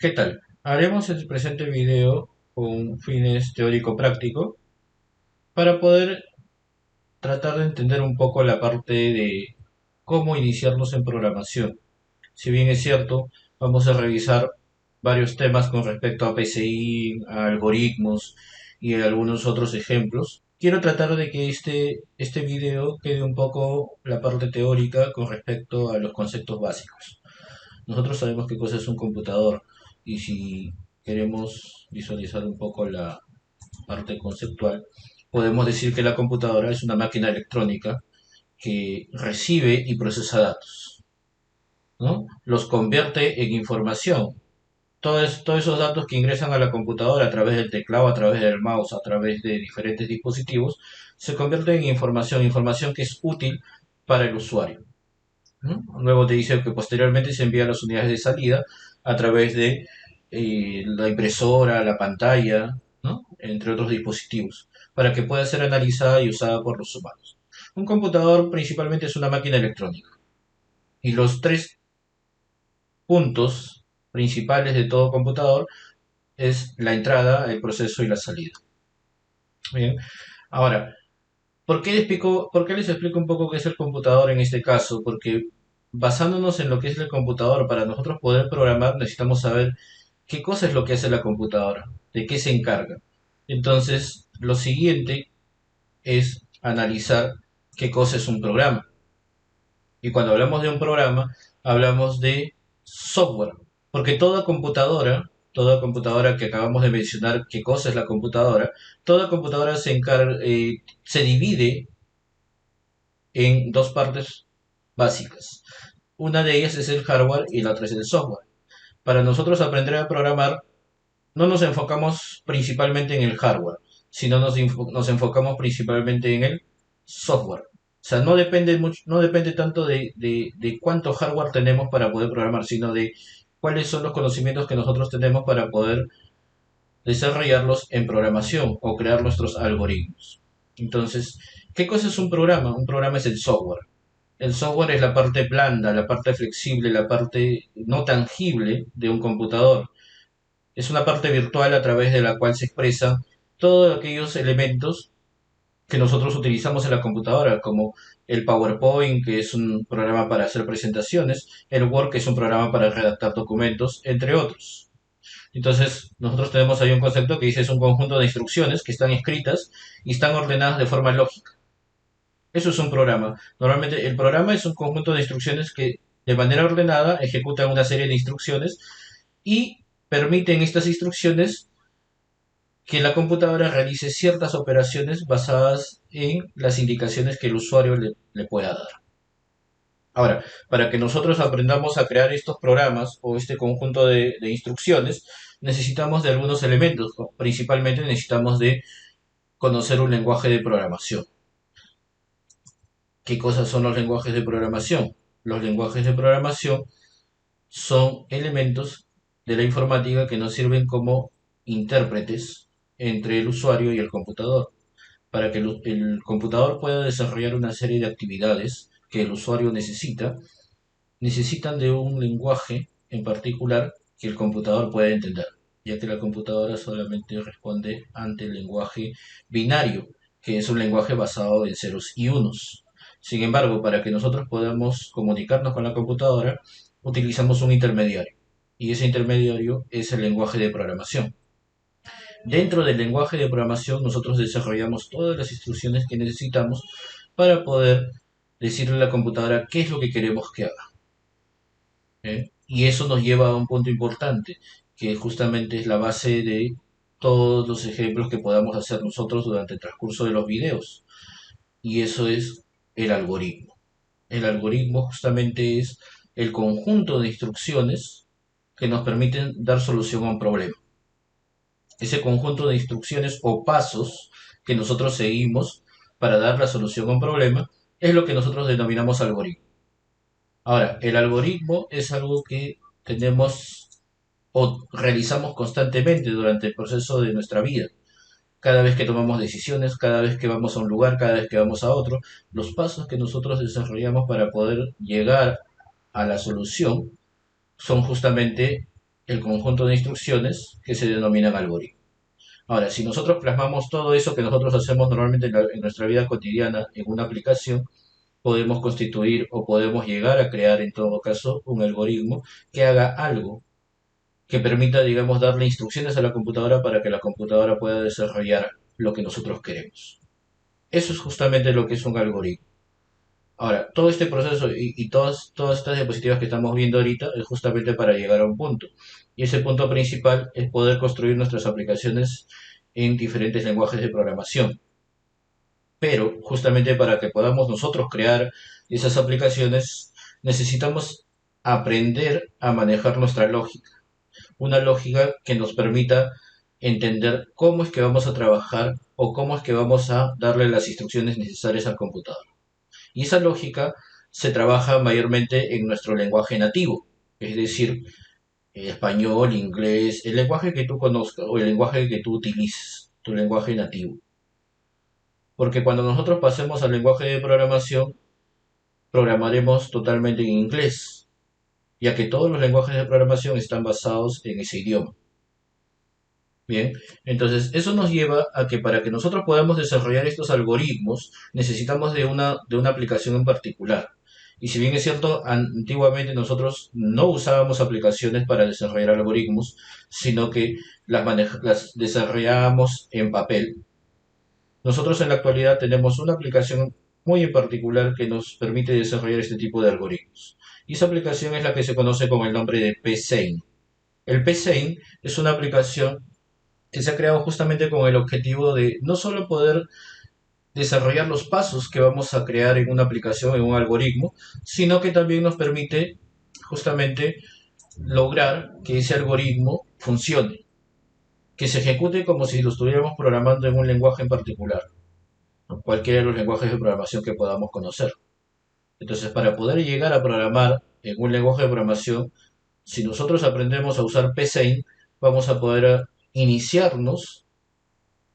¿Qué tal? Haremos el presente video con fines teórico-práctico para poder tratar de entender un poco la parte de cómo iniciarnos en programación. Si bien es cierto, vamos a revisar varios temas con respecto a PCI, a algoritmos y algunos otros ejemplos. Quiero tratar de que este video quede un poco la parte teórica con respecto a los conceptos básicos. Nosotros sabemos qué cosa es un computador y si queremos visualizar un poco la parte conceptual, podemos decir que la computadora es una máquina electrónica que recibe y procesa datos, ¿no? Los convierte en información. Todos esos datos que ingresan a la computadora a través del teclado, a través del mouse, a través de diferentes dispositivos, se convierten en información, información que es útil para el usuario, ¿no? Luego te dice que posteriormente se envían las unidades de salida a través de la impresora, la pantalla, ¿no? Entre otros dispositivos, para que pueda ser analizada y usada por los humanos. Un computador principalmente es una máquina electrónica y los tres puntos principales de todo computador es la entrada, el proceso y la salida. Bien, ahora, ¿por qué les explico un poco qué es el computador en este caso? Porque basándonos en lo que es el computador, para nosotros poder programar necesitamos saber qué cosa es lo que hace la computadora, de qué se encarga. Entonces, lo siguiente es analizar qué cosa es un programa. Y cuando hablamos de un programa, hablamos de software, porque toda computadora que acabamos de mencionar, qué cosa es la computadora, toda computadora se divide en dos partes básicas. Una de ellas es el hardware y la otra es el software. Para nosotros aprender a programar, no nos enfocamos principalmente en el hardware, sino nos enfocamos principalmente en el software. O sea, no depende tanto de cuánto hardware tenemos para poder programar, sino de cuáles son los conocimientos que nosotros tenemos para poder desarrollarlos en programación o crear nuestros algoritmos. Entonces, ¿qué cosa es un programa? Un programa es el software. El software es la parte blanda, la parte flexible, la parte no tangible de un computador. Es una parte virtual a través de la cual se expresan todos aquellos elementos que nosotros utilizamos en la computadora, como el PowerPoint, que es un programa para hacer presentaciones, el Word, que es un programa para redactar documentos, entre otros. Entonces, nosotros tenemos ahí un concepto que dice es un conjunto de instrucciones que están escritas y están ordenadas de forma lógica. Eso es un programa. Normalmente el programa es un conjunto de instrucciones que de manera ordenada ejecutan una serie de instrucciones y permiten estas instrucciones que la computadora realice ciertas operaciones basadas en las indicaciones que el usuario le pueda dar. Ahora, para que nosotros aprendamos a crear estos programas o este conjunto de instrucciones, necesitamos de algunos elementos. Principalmente necesitamos de conocer un lenguaje de programación. ¿Qué cosas son los lenguajes de programación? Los lenguajes de programación son elementos de la informática que nos sirven como intérpretes entre el usuario y el computador, para que el computador pueda desarrollar una serie de actividades que el usuario necesitan de un lenguaje en particular que el computador pueda entender, ya que la computadora solamente responde ante el lenguaje binario, que es un lenguaje basado en ceros y unos. Sin embargo, para que nosotros podamos comunicarnos con la computadora, utilizamos un intermediario, y ese intermediario es el lenguaje de programación. Dentro del lenguaje de programación, nosotros desarrollamos todas las instrucciones que necesitamos para poder decirle a la computadora qué es lo que queremos que haga. ¿Eh? Y eso nos lleva a un punto importante, que justamente es la base de todos los ejemplos que podamos hacer nosotros durante el transcurso de los videos. Y eso es el algoritmo. El algoritmo justamente es el conjunto de instrucciones que nos permiten dar solución a un problema. Ese conjunto de instrucciones o pasos que nosotros seguimos para dar la solución a un problema es lo que nosotros denominamos algoritmo. Ahora, el algoritmo es algo que tenemos o realizamos constantemente durante el proceso de nuestra vida. Cada vez que tomamos decisiones, cada vez que vamos a un lugar, cada vez que vamos a otro, los pasos que nosotros desarrollamos para poder llegar a la solución son justamente el conjunto de instrucciones que se denominan algoritmos. Ahora, si nosotros plasmamos todo eso que nosotros hacemos normalmente en nuestra vida cotidiana en una aplicación, podemos constituir o podemos llegar a crear en todo caso un algoritmo que haga algo que permita, digamos, darle instrucciones a la computadora para que la computadora pueda desarrollar lo que nosotros queremos. Eso es justamente lo que es un algoritmo. Ahora, todo este proceso y todas estas diapositivas que estamos viendo ahorita es justamente para llegar a un punto. Y ese punto principal es poder construir nuestras aplicaciones en diferentes lenguajes de programación. Pero justamente para que podamos nosotros crear esas aplicaciones, necesitamos aprender a manejar nuestra lógica. Una lógica que nos permita entender cómo es que vamos a trabajar o cómo es que vamos a darle las instrucciones necesarias al computador. Y esa lógica se trabaja mayormente en nuestro lenguaje nativo, es decir, español, inglés, el lenguaje que tú conozcas o el lenguaje que tú utilices, tu lenguaje nativo. Porque cuando nosotros pasemos al lenguaje de programación, programaremos totalmente en inglés, ya que todos los lenguajes de programación están basados en ese idioma. Bien, entonces eso nos lleva a que para que nosotros podamos desarrollar estos algoritmos necesitamos de una aplicación en particular. Y si bien es cierto, antiguamente nosotros no usábamos aplicaciones para desarrollar algoritmos, sino que las desarrollábamos en papel. Nosotros en la actualidad tenemos una aplicación muy en particular que nos permite desarrollar este tipo de algoritmos. Y esa aplicación es la que se conoce con el nombre de PSeInt. El PSeInt es una aplicación que se ha creado justamente con el objetivo de no solo poder desarrollar los pasos que vamos a crear en una aplicación, en un algoritmo, sino que también nos permite justamente lograr que ese algoritmo funcione, que se ejecute como si lo estuviéramos programando en un lenguaje en particular, ¿no? Cualquiera de los lenguajes de programación que podamos conocer. Entonces, para poder llegar a programar en un lenguaje de programación, si nosotros aprendemos a usar PSeInt, vamos a poder iniciarnos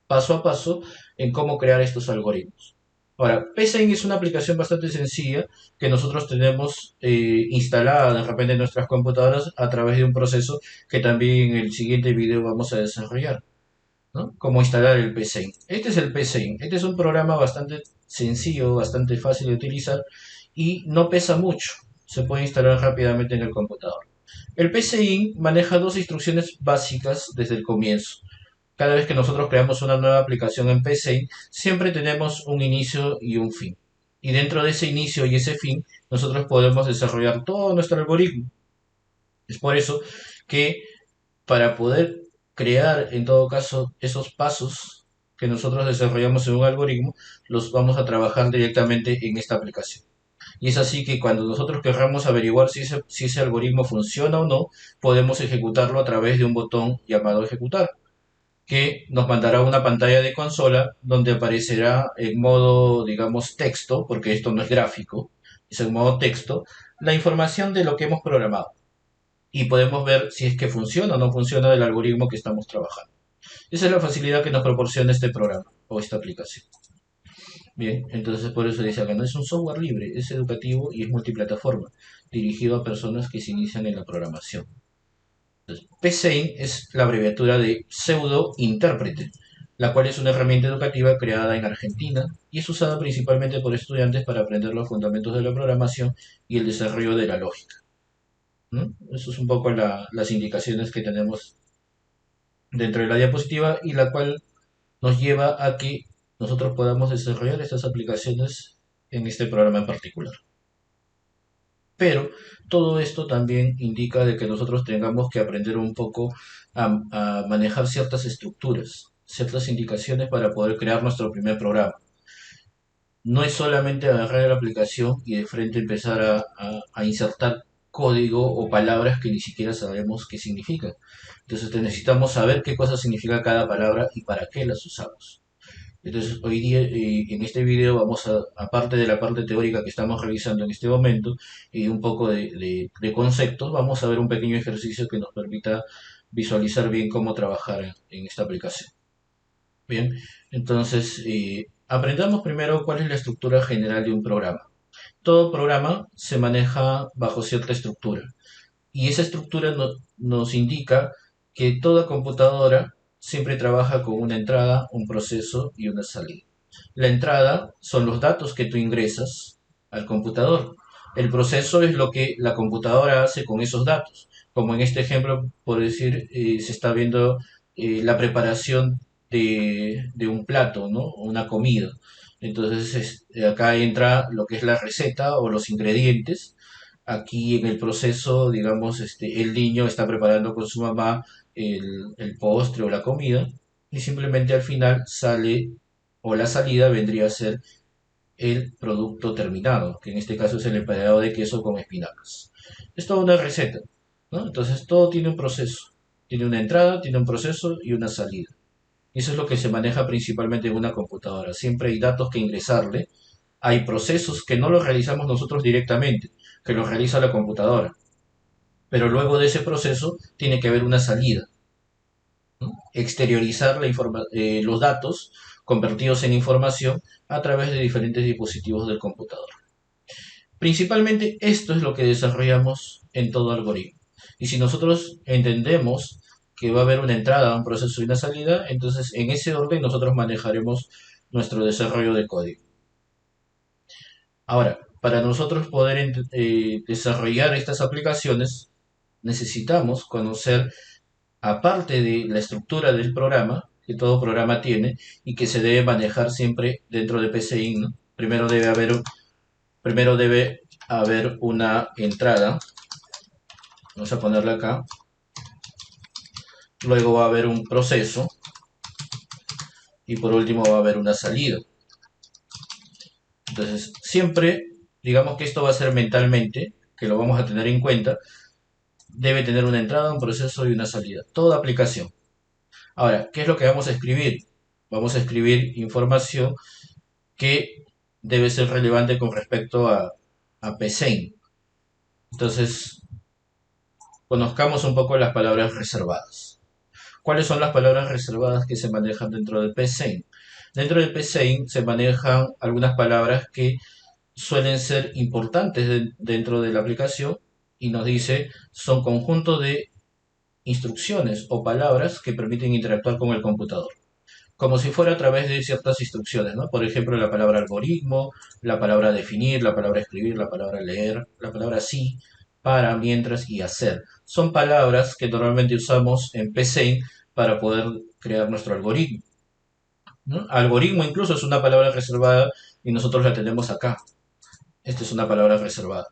paso a paso en cómo crear estos algoritmos. Ahora, PSeInt es una aplicación bastante sencilla que nosotros tenemos instalada de repente en nuestras computadoras a través de un proceso que también en el siguiente video vamos a desarrollar, ¿no? Cómo instalar el PSeInt. Este es el PSeInt. Este es un programa bastante sencillo, bastante fácil de utilizar y no pesa mucho. Se puede instalar rápidamente en el computador. El PSeInt maneja dos instrucciones básicas desde el comienzo. Cada vez que nosotros creamos una nueva aplicación en PSeInt, siempre tenemos un inicio y un fin. Y dentro de ese inicio y ese fin, nosotros podemos desarrollar todo nuestro algoritmo. Es por eso que para poder crear, en todo caso, esos pasos que nosotros desarrollamos en un algoritmo, los vamos a trabajar directamente en esta aplicación. Y es así que cuando nosotros querramos averiguar si ese algoritmo funciona o no, podemos ejecutarlo a través de un botón llamado ejecutar, que nos mandará una pantalla de consola donde aparecerá en modo, digamos, texto, porque esto no es gráfico, es en modo texto, la información de lo que hemos programado. Y podemos ver si es que funciona o no funciona el algoritmo que estamos trabajando. Esa es la facilidad que nos proporciona este programa o esta aplicación. Bien, entonces por eso dice acá, no es un software libre, es educativo y es multiplataforma, dirigido a personas que se inician en la programación. PSeInt es la abreviatura de pseudo intérprete, la cual es una herramienta educativa creada en Argentina y es usada principalmente por estudiantes para aprender los fundamentos de la programación y el desarrollo de la lógica, ¿no? Eso es un poco las indicaciones que tenemos dentro de la diapositiva y la cual nos lleva a que nosotros podamos desarrollar estas aplicaciones en este programa en particular. Pero todo esto también indica de que nosotros tengamos que aprender un poco a manejar ciertas estructuras, ciertas indicaciones para poder crear nuestro primer programa. No es solamente agarrar la aplicación y de frente empezar a insertar código o palabras que ni siquiera sabemos qué significan. Entonces necesitamos saber qué cosa significa cada palabra y para qué las usamos. Entonces, hoy día, en este video vamos aparte de la parte teórica que estamos realizando en este momento y un poco de conceptos, vamos a ver un pequeño ejercicio que nos permita visualizar bien cómo trabajar en esta aplicación. Bien, entonces, aprendamos primero cuál es la estructura general de un programa. Todo programa se maneja bajo cierta estructura Y esa estructura nos indica que toda computadora siempre trabaja con una entrada, un proceso y una salida. La entrada son los datos que tú ingresas al computador. El proceso es lo que la computadora hace con esos datos. Como en este ejemplo, por decir, se está viendo la preparación de un plato, ¿no? Una comida. Entonces, acá entra lo que es la receta o los ingredientes. Aquí en el proceso, digamos, el niño está preparando con su mamá el postre o la comida y simplemente al final sale o la salida vendría a ser el producto terminado, que en este caso es el empanado de queso con espinacas. Es toda una receta, ¿no? Entonces todo tiene un proceso, tiene una entrada, tiene un proceso y una salida. Y eso es lo que se maneja principalmente en una computadora. Siempre hay datos que ingresarle, hay procesos que no los realizamos nosotros directamente, que los realiza la computadora. Pero luego de ese proceso tiene que haber una salida, ¿no? Exteriorizar los datos convertidos en información a través de diferentes dispositivos del computador. Principalmente esto es lo que desarrollamos en todo algoritmo. Y si nosotros entendemos que va a haber una entrada, un proceso y una salida, entonces en ese orden nosotros manejaremos nuestro desarrollo de código. Ahora, para nosotros poder desarrollar estas aplicaciones, necesitamos conocer, aparte de la estructura del programa, que todo programa tiene, y que se debe manejar siempre dentro de PCI, ¿no? Primero debe haber una entrada, vamos a ponerla acá, luego va a haber un proceso y por último va a haber una salida. Entonces, siempre, digamos que esto va a ser mentalmente, que lo vamos a tener en cuenta, debe tener una entrada, un proceso y una salida. Toda aplicación. Ahora, ¿qué es lo que vamos a escribir? Vamos a escribir información que debe ser relevante con respecto a PSEIN. Entonces, conozcamos un poco las palabras reservadas. ¿Cuáles son las palabras reservadas que se manejan dentro del PSEIN? Dentro del PSEIN se manejan algunas palabras que suelen ser importantes dentro de la aplicación y nos dice son conjuntos de instrucciones o palabras que permiten interactuar con el computador, como si fuera a través de ciertas instrucciones, ¿no? Por ejemplo, la palabra algoritmo, la palabra definir, la palabra escribir, la palabra leer, la palabra sí, para, mientras y hacer. Son palabras que normalmente usamos en PSeInt para poder crear nuestro algoritmo, ¿no? Algoritmo incluso es una palabra reservada y nosotros la tenemos acá. Esta es una palabra reservada.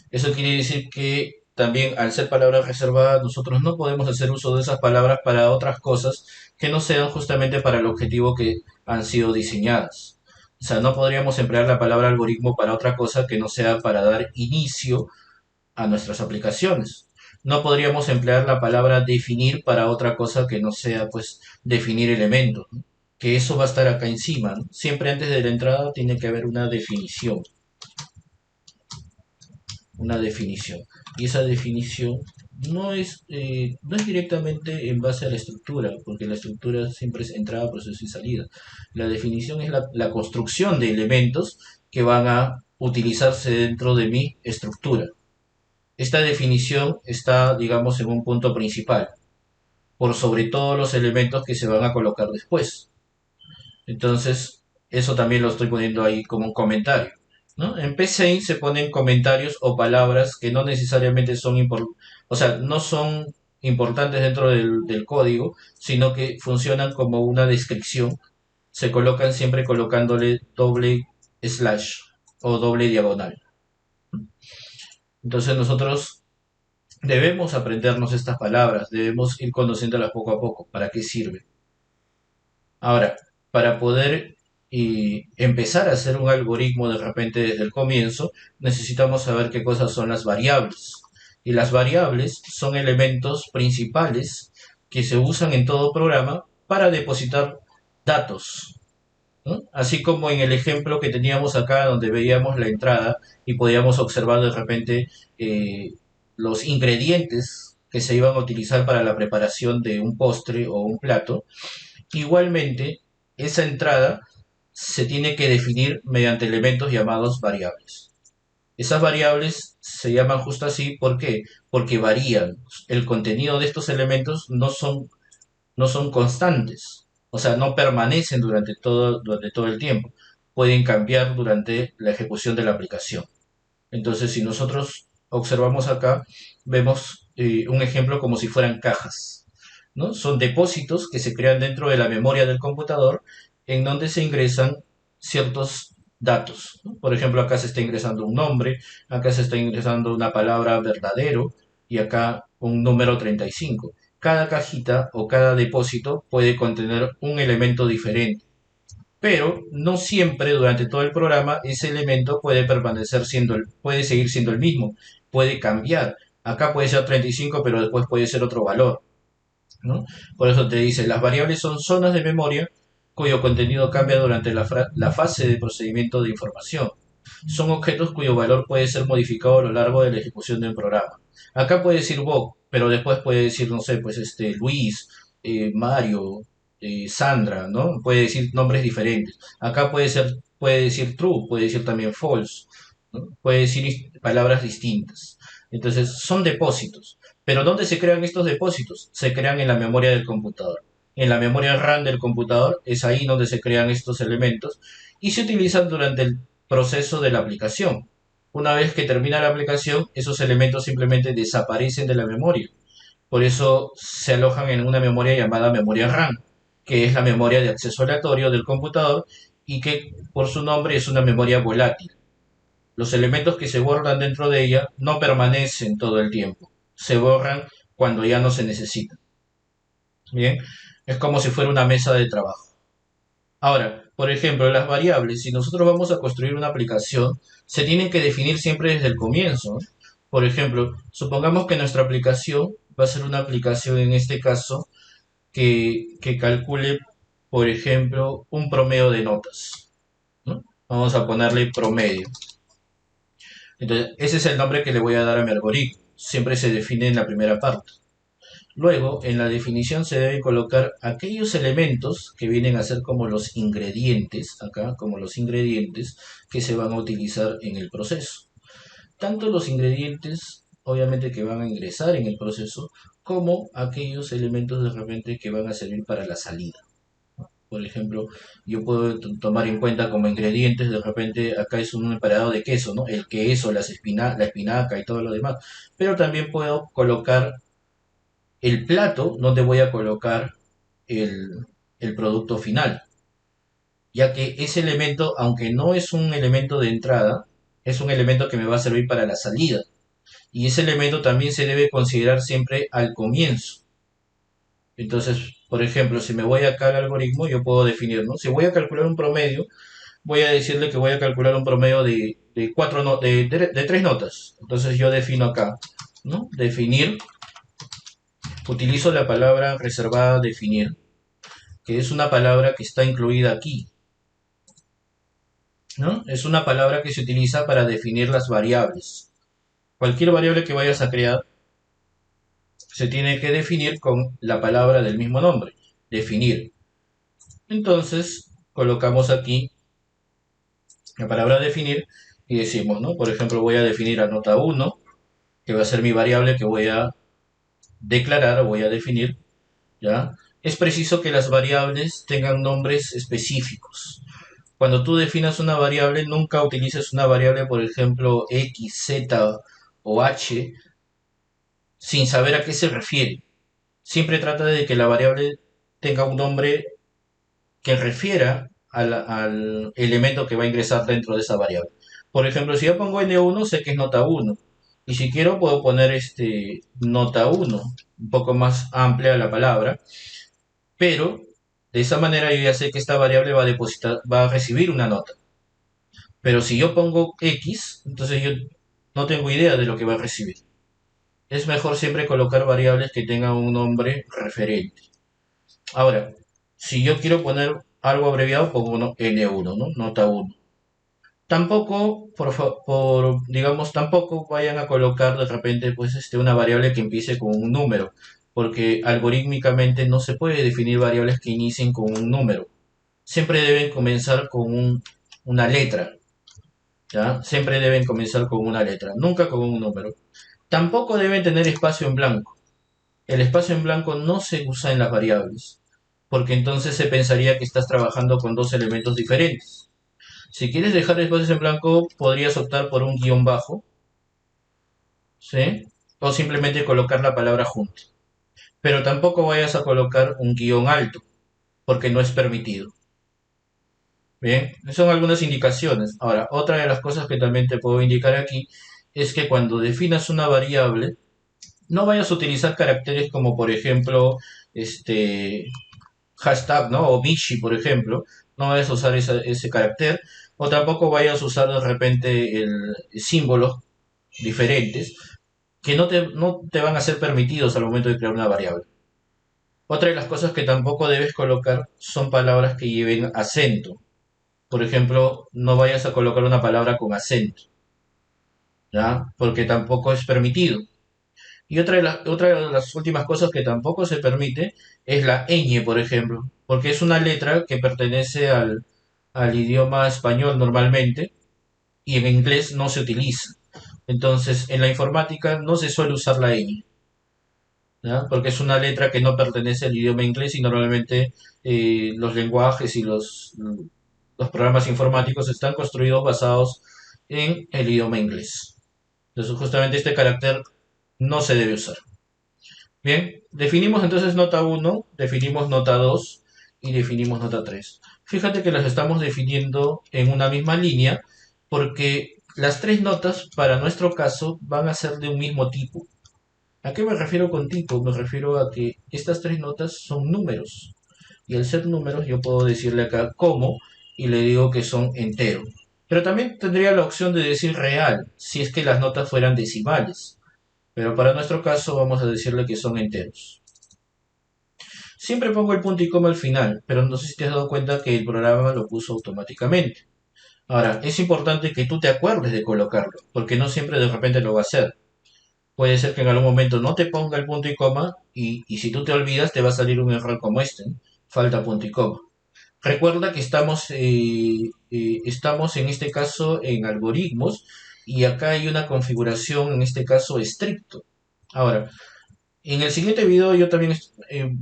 Eso quiere decir que también al ser palabra reservada nosotros no podemos hacer uso de esas palabras para otras cosas que no sean justamente para el objetivo que han sido diseñadas. O sea, no podríamos emplear la palabra algoritmo para otra cosa que no sea para dar inicio a nuestras aplicaciones. No podríamos emplear la palabra definir para otra cosa que no sea, pues, definir elementos, ¿no? Que eso va a estar acá encima, ¿no? Siempre antes de la entrada tiene que haber una definición, una definición. Y esa definición no es directamente en base a la estructura, porque la estructura siempre es entrada, proceso y salida. La definición es la construcción de elementos que van a utilizarse dentro de mi estructura. Esta definición está, digamos, en un punto principal, por sobre todos los elementos que se van a colocar después. Entonces, eso también lo estoy poniendo ahí como un comentario, ¿no? En PCI se ponen comentarios o palabras que no necesariamente o sea, no son importantes dentro del código, sino que funcionan como una descripción. Se colocan siempre colocándole doble slash o doble diagonal. Entonces nosotros debemos aprendernos estas palabras, debemos ir conociéndolas poco a poco. ¿Para qué sirve? Ahora, para poder empezar a hacer un algoritmo de repente desde el comienzo, necesitamos saber qué cosas son las variables. Y las variables son elementos principales que se usan en todo programa para depositar datos, ¿no? Así como en el ejemplo que teníamos acá donde veíamos la entrada y podíamos observar de repente eh, los ingredientes que se iban a utilizar para la preparación de un postre o un plato. Igualmente, esa entrada se tiene que definir mediante elementos llamados variables. Esas variables se llaman justo así, ¿por qué? Porque varían. El contenido de estos elementos no son constantes, o sea, no permanecen durante todo el tiempo. Pueden cambiar durante la ejecución de la aplicación. Entonces, si nosotros observamos acá, vemos un ejemplo como si fueran cajas, ¿no? Son depósitos que se crean dentro de la memoria del computador en donde se ingresan ciertos datos, ¿no? Por ejemplo, acá se está ingresando un nombre, acá se está ingresando una palabra verdadero y acá un número 35. Cada cajita o cada depósito puede contener un elemento diferente, pero no siempre durante todo el programa ese elemento puede puede seguir siendo el mismo, puede cambiar. Acá puede ser 35, pero después puede ser otro valor, ¿no? Por eso te dice, las variables son zonas de memoria cuyo contenido cambia durante la fase de procedimiento de información. Son objetos cuyo valor puede ser modificado a lo largo de la ejecución de un programa. Acá puede decir Bob, pero después puede decir, no sé, pues Luis, Mario, Sandra, ¿no? Puede decir nombres diferentes. Acá puede decir true, puede decir también false, ¿no? Puede decir palabras distintas. Entonces, son depósitos. Pero ¿dónde se crean estos depósitos? Se crean en la memoria del computador. En la memoria RAM del computador es ahí donde se crean estos elementos y se utilizan durante el proceso de la aplicación. Una vez que termina la aplicación, esos elementos simplemente desaparecen de la memoria. Por eso se alojan en una memoria llamada memoria RAM, que es la memoria de acceso aleatorio del computador y que por su nombre es una memoria volátil. Los elementos que se guardan dentro de ella no permanecen todo el tiempo, se borran cuando ya no se necesitan. Bien, es como si fuera una mesa de trabajo. Ahora, por ejemplo, las variables, si nosotros vamos a construir una aplicación, se tienen que definir siempre desde el comienzo, ¿no? Por ejemplo, supongamos que nuestra aplicación va a ser una aplicación en este caso que calcule, por ejemplo, un promedio de notas, ¿no? Vamos a ponerle promedio. Entonces, ese es el nombre que le voy a dar a mi algoritmo. Siempre se define en la primera parte. Luego, en la definición se deben colocar aquellos elementos que vienen a ser como los ingredientes, acá, como los ingredientes que se van a utilizar en el proceso. Tanto los ingredientes, obviamente, que van a ingresar en el proceso, como aquellos elementos de repente que van a servir para la salida. Por ejemplo, yo puedo tomar en cuenta como ingredientes, de repente acá es un emparado de queso, ¿no? El queso, la espinaca y todo lo demás. Pero también puedo colocar el plato donde voy a colocar el, el producto final, ya que ese elemento, aunque no es un elemento de entrada, es un elemento que me va a servir para la salida. Y ese elemento también se debe considerar siempre al comienzo. Entonces, por ejemplo, si me voy acá al algoritmo, yo puedo definir, ¿no? Si voy a calcular un promedio, voy a decirle que voy a calcular un promedio de cuatro de tres notas. Entonces yo defino acá, ¿no? Definir, utilizo la palabra reservada definir, que es una palabra que está incluida aquí, ¿no? Es una palabra que se utiliza para definir las variables. Cualquier variable que vayas a crear se tiene que definir con la palabra del mismo nombre, definir. Entonces, colocamos aquí la palabra definir y decimos, ¿no? Por ejemplo, voy a definir a nota 1, que va a ser mi variable que voy a declarar o voy a definir, ¿ya? Es preciso que las variables tengan nombres específicos. Cuando tú definas una variable, nunca utilices una variable, por ejemplo, X, Z o H, sin saber a qué se refiere. Siempre trata de que la variable tenga un nombre que refiera al elemento que va a ingresar dentro de esa variable. Por ejemplo, si yo pongo N1, sé que es nota 1. Y si quiero, puedo poner nota 1, un poco más amplia la palabra, pero de esa manera yo ya sé que esta variable va a recibir una nota. Pero si yo pongo X, entonces yo no tengo idea de lo que va a recibir. Es mejor siempre colocar variables que tengan un nombre referente. Ahora, si yo quiero poner algo abreviado, pongo N1, ¿no? Nota 1. Tampoco, digamos, tampoco vayan a colocar de repente, pues, una variable que empiece con un número, porque algorítmicamente no se puede definir variables que inicien con un número. Siempre deben comenzar con una letra. ¿ya? Siempre deben comenzar con una letra, nunca con un número. Tampoco deben tener espacio en blanco. El espacio en blanco no se usa en las variables, porque entonces se pensaría que estás trabajando con dos elementos diferentes. Si quieres dejar espacios en blanco, podrías optar por un guión bajo, ¿sí? O simplemente colocar la palabra junto. Pero tampoco vayas a colocar un guión alto, porque no es permitido. Bien, son algunas indicaciones. Ahora, otra de las cosas que también te puedo indicar aquí es que cuando definas una variable, no vayas a utilizar caracteres como, por ejemplo, hashtag, ¿no? O Mishi, por ejemplo. No vayas a usar ese carácter. O tampoco vayas a usar de repente símbolos diferentes que no te van a ser permitidos al momento de crear una variable. Otra de las cosas que tampoco debes colocar son palabras que lleven acento. Por ejemplo, no vayas a colocar una palabra con acento, ¿ya? Porque tampoco es permitido. Y otra de las últimas cosas que tampoco se permite es la ñ, por ejemplo, porque es una letra que pertenece al idioma español normalmente y en inglés no se utiliza. Entonces, en la informática no se suele usar la ñ, ¿ya? Porque es una letra que no pertenece al idioma inglés y normalmente los lenguajes y los programas informáticos están construidos basados en el idioma inglés. Entonces, justamente este carácter no se debe usar. Bien, definimos entonces nota uno, definimos nota 2 y definimos nota 3. Fíjate que las estamos definiendo en una misma línea porque las tres notas para nuestro caso van a ser de un mismo tipo. ¿A qué me refiero con tipo? Me refiero a que estas tres notas son números. Y al ser números yo puedo decirle acá como y le digo que son enteros. Pero también tendría la opción de decir real si es que las notas fueran decimales. Pero para nuestro caso vamos a decirle que son enteros. Siempre pongo el punto y coma al final, pero no sé si te has dado cuenta que el programa lo puso automáticamente. Ahora, es importante que tú te acuerdes de colocarlo, porque no siempre de repente lo va a hacer. Puede ser que en algún momento no te ponga el punto y coma y si tú te olvidas te va a salir un error como este, ¿no? Falta punto y coma. Recuerda que estamos en este caso en algoritmos y acá hay una configuración en este caso estricto. Ahora, en el siguiente video yo también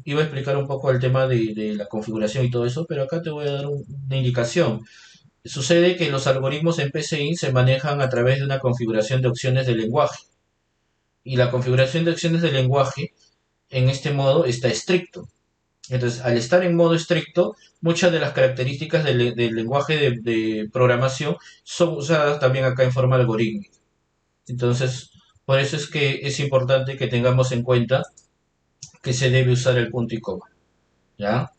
iba a explicar un poco el tema de la configuración y todo eso, pero acá te voy a dar una indicación. Sucede que los algoritmos en PCI se manejan a través de una configuración de opciones de lenguaje. Y la configuración de opciones de lenguaje en este modo está estricto. Entonces, al estar en modo estricto, muchas de las características del lenguaje de programación son usadas también acá en forma algorítmica. Entonces, por eso es que es importante que tengamos en cuenta que se debe usar el punto y coma. ¿Ya?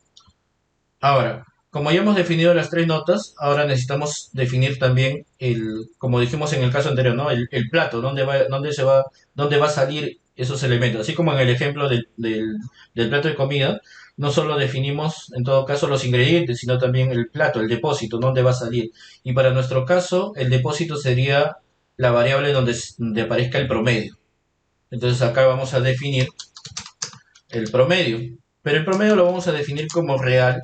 Ahora, como ya hemos definido las tres notas, ahora necesitamos definir también como dijimos en el caso anterior, ¿no? El plato, dónde va a salir esos elementos. Así como en el ejemplo del plato de comida, no solo definimos en todo caso los ingredientes, sino también el plato, el depósito, dónde va a salir. Y para nuestro caso, el depósito sería la variable donde aparezca el promedio. Entonces acá vamos a definir el promedio. Pero el promedio lo vamos a definir como real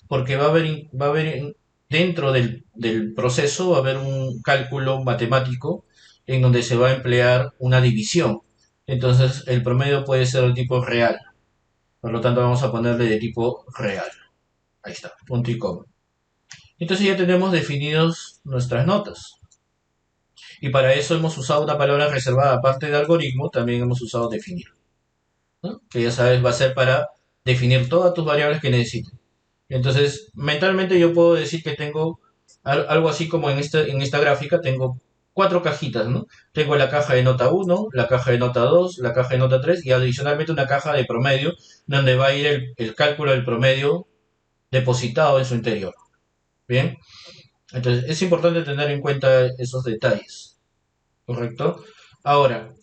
porque va a haber dentro del proceso va a haber un cálculo matemático en donde se va a emplear una división. Entonces el promedio puede ser de tipo real. Por lo tanto vamos a ponerle de tipo real. Ahí está, punto y coma. Entonces ya tenemos definidos nuestras notas. Y para eso hemos usado una palabra reservada aparte de algoritmo, también hemos usado definir, ¿no? Que ya sabes va a ser para definir todas tus variables que necesites. Entonces, mentalmente yo puedo decir que tengo algo así como en esta gráfica, tengo cuatro cajitas, ¿no? Tengo la caja de nota uno, la caja de nota 2, la caja de nota 3 y adicionalmente una caja de promedio donde va a ir el cálculo del promedio depositado en su interior. Bien, entonces es importante tener en cuenta esos detalles, ¿correcto? Ahora,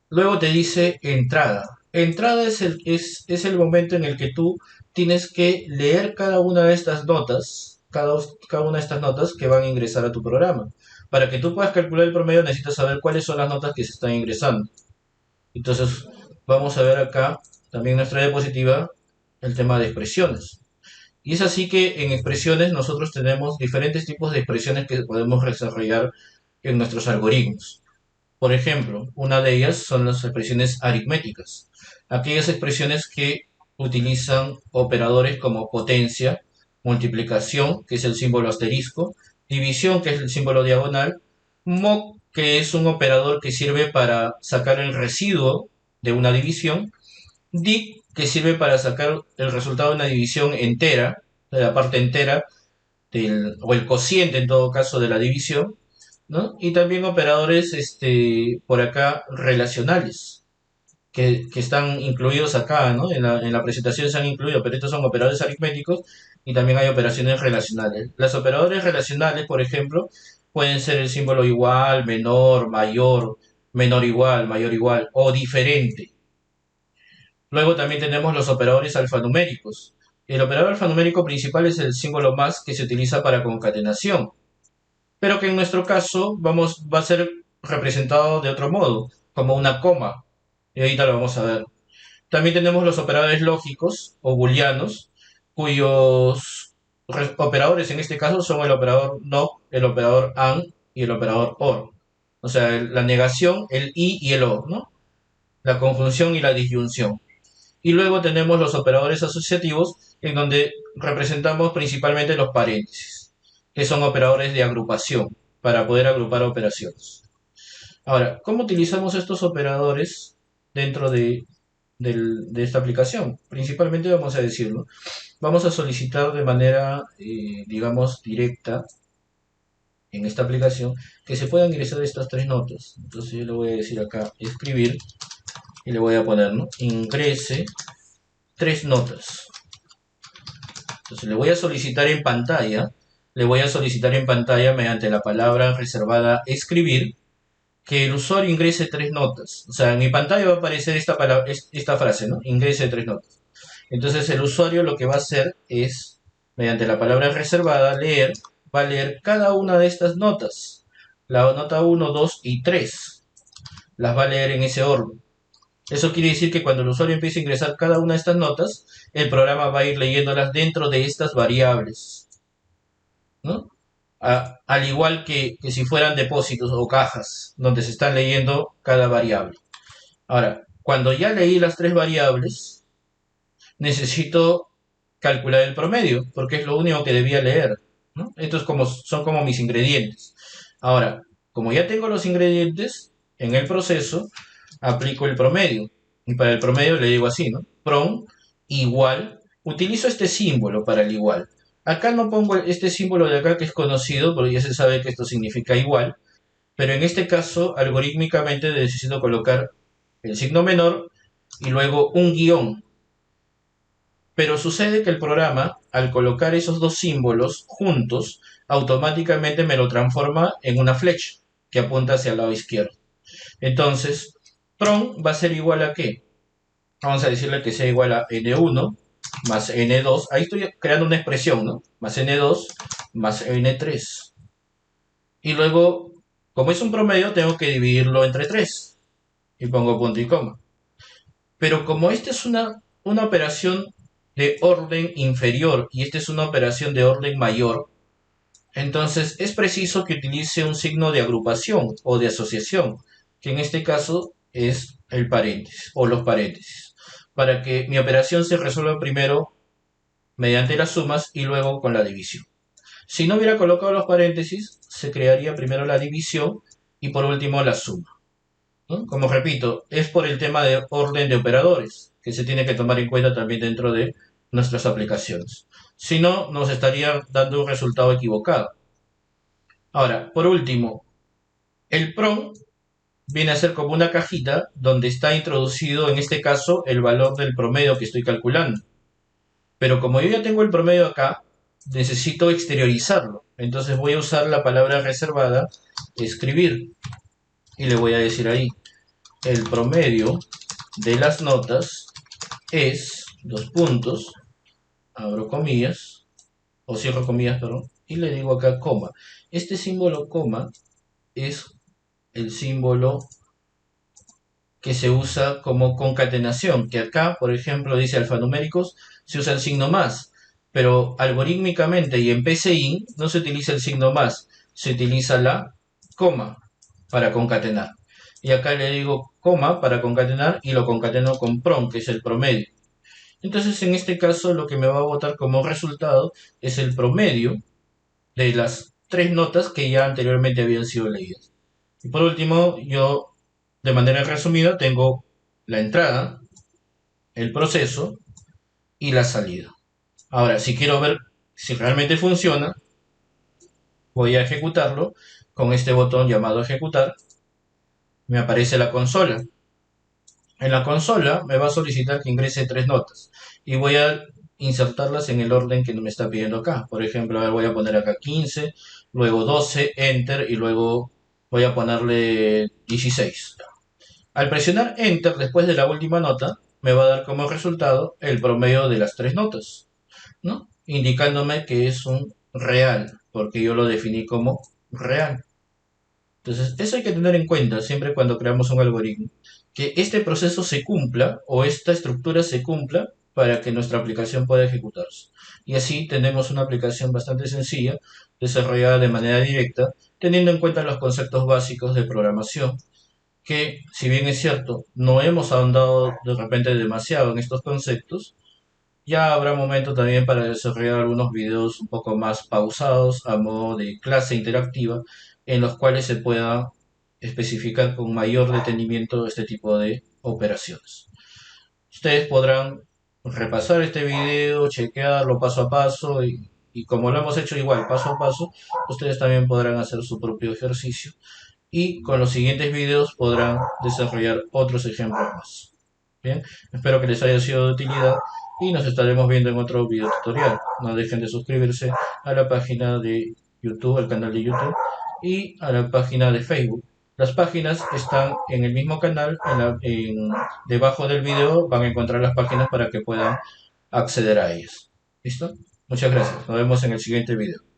luego te dice entrada. Entrada es el momento en el que tú tienes que leer cada una de estas notas, cada una de estas notas que van a ingresar a tu programa. Para que tú puedas calcular el promedio necesitas saber cuáles son las notas que se están ingresando. Entonces, vamos a ver acá también en nuestra diapositiva el tema de expresiones. Y es así que en expresiones nosotros tenemos diferentes tipos de expresiones que podemos desarrollar en nuestros algoritmos. Por ejemplo, una de ellas son las expresiones aritméticas, aquellas expresiones que utilizan operadores como potencia, multiplicación, que es el símbolo asterisco, división, que es el símbolo diagonal, moc, que es un operador que sirve para sacar el residuo de una división, dic, que sirve para sacar el resultado de una división entera, de la parte entera, o el cociente en todo caso de la división, ¿no? Y también operadores por acá relacionales, que están incluidos acá, ¿no? En la presentación se han incluido, pero estos son operadores aritméticos y también hay operaciones relacionales. Las operadores relacionales, por ejemplo, pueden ser el símbolo igual, menor igual, mayor igual o diferente. Luego también tenemos los operadores alfanuméricos. El operador alfanumérico principal es el símbolo más que se utiliza para concatenación, pero que en nuestro caso va a ser representado de otro modo, como una coma. Y ahorita lo vamos a ver. También tenemos los operadores lógicos o booleanos, cuyos operadores en este caso son el operador NOT, el operador AND y el operador OR. O sea, la negación, el y el o, ¿no? La conjunción y la disyunción. Y luego tenemos los operadores asociativos, en donde representamos principalmente los paréntesis, que son operadores de agrupación, para poder agrupar operaciones. Ahora, ¿cómo utilizamos estos operadores dentro de esta aplicación? Principalmente vamos a decirlo, vamos a solicitar de manera, digamos, directa en esta aplicación que se puedan ingresar estas tres notas. Entonces yo le voy a decir acá, escribir, y le voy a poner, ¿no? Ingrese tres notas. Entonces le voy a solicitar en pantalla mediante la palabra reservada escribir, que el usuario ingrese tres notas. O sea, en mi pantalla va a aparecer esta frase, ¿no? Ingrese tres notas. Entonces el usuario lo que va a hacer es, mediante la palabra reservada, va a leer cada una de estas notas. La nota 1, 2 y 3. Las va a leer en ese orden. Eso quiere decir que cuando el usuario empiece a ingresar cada una de estas notas, el programa va a ir leyéndolas dentro de estas variables, ¿no? Al igual que si fueran depósitos o cajas, donde se están leyendo cada variable. Ahora, cuando ya leí las tres variables, necesito calcular el promedio, porque es lo único que debía leer, ¿no? Estos son como mis ingredientes. Ahora, como ya tengo los ingredientes, en el proceso aplico el promedio. Y para el promedio le digo así, ¿no? Prom igual. Utilizo este símbolo para el igual. Acá no pongo este símbolo de acá que es conocido, porque ya se sabe que esto significa igual. Pero en este caso, algorítmicamente necesito colocar el signo menor y luego un guión. Pero sucede que el programa, al colocar esos dos símbolos juntos, automáticamente me lo transforma en una flecha que apunta hacia el lado izquierdo. Entonces, prom va a ser igual a ¿qué? Vamos a decirle que sea igual a n1 más n2. Ahí estoy creando una expresión, ¿no? Más n2 más n3. Y luego, como es un promedio, tengo que dividirlo entre 3. Y pongo punto y coma. Pero como esta es una operación de orden inferior y esta es una operación de orden mayor, entonces es preciso que utilice un signo de agrupación o de asociación, que en este caso es el paréntesis o los paréntesis, para que mi operación se resuelva primero mediante las sumas y luego con la división. Si no hubiera colocado los paréntesis, se crearía primero la división y por último la suma, ¿no? Como repito, es por el tema de orden de operadores que se tiene que tomar en cuenta también dentro de nuestras aplicaciones. Si no, nos estaría dando un resultado equivocado. Ahora, por último, el PROM viene a ser como una cajita donde está introducido, en este caso, el valor del promedio que estoy calculando. Pero como yo ya tengo el promedio acá, necesito exteriorizarlo. Entonces voy a usar la palabra reservada, escribir. Y le voy a decir ahí, el promedio de las notas es, dos puntos, abro comillas, o cierro comillas, perdón, y le digo acá coma. Este símbolo coma es el símbolo que se usa como concatenación, que acá, por ejemplo, dice alfanuméricos, se usa el signo más, pero algorítmicamente y en PCI no se utiliza el signo más, se utiliza la coma para concatenar. Y acá le digo coma para concatenar y lo concateno con prom, que es el promedio. Entonces, en este caso, lo que me va a botar como resultado es el promedio de las tres notas que ya anteriormente habían sido leídas. Y por último, yo, de manera resumida, tengo la entrada, el proceso y la salida. Ahora, si quiero ver si realmente funciona, voy a ejecutarlo con este botón llamado ejecutar. Me aparece la consola. En la consola me va a solicitar que ingrese tres notas y voy a insertarlas en el orden que me está pidiendo acá. Por ejemplo, a ver, voy a poner acá 15, luego 12, enter y luego voy a ponerle 16. Al presionar enter después de la última nota, me va a dar como resultado el promedio de las tres notas, ¿no? Indicándome que es un real, porque yo lo definí como real. Entonces, eso hay que tener en cuenta siempre cuando creamos un algoritmo, que este proceso se cumpla o esta estructura se cumpla para que nuestra aplicación pueda ejecutarse. Y así tenemos una aplicación bastante sencilla, desarrollada de manera directa, teniendo en cuenta los conceptos básicos de programación, que si bien es cierto, no hemos ahondado de repente demasiado en estos conceptos, ya habrá momento también para desarrollar algunos videos un poco más pausados a modo de clase interactiva en los cuales se pueda especificar con mayor detenimiento este tipo de operaciones. Ustedes podrán repasar este video, chequearlo paso a paso y como lo hemos hecho igual paso a paso, ustedes también podrán hacer su propio ejercicio y con los siguientes videos podrán desarrollar otros ejemplos más. Bien, espero que les haya sido de utilidad y nos estaremos viendo en otro video tutorial. No dejen de suscribirse a la página de YouTube, al canal de YouTube y a la página de Facebook. Las páginas están en el mismo canal, debajo del video van a encontrar las páginas para que puedan acceder a ellas. ¿Listo? Muchas gracias. Nos vemos en el siguiente video.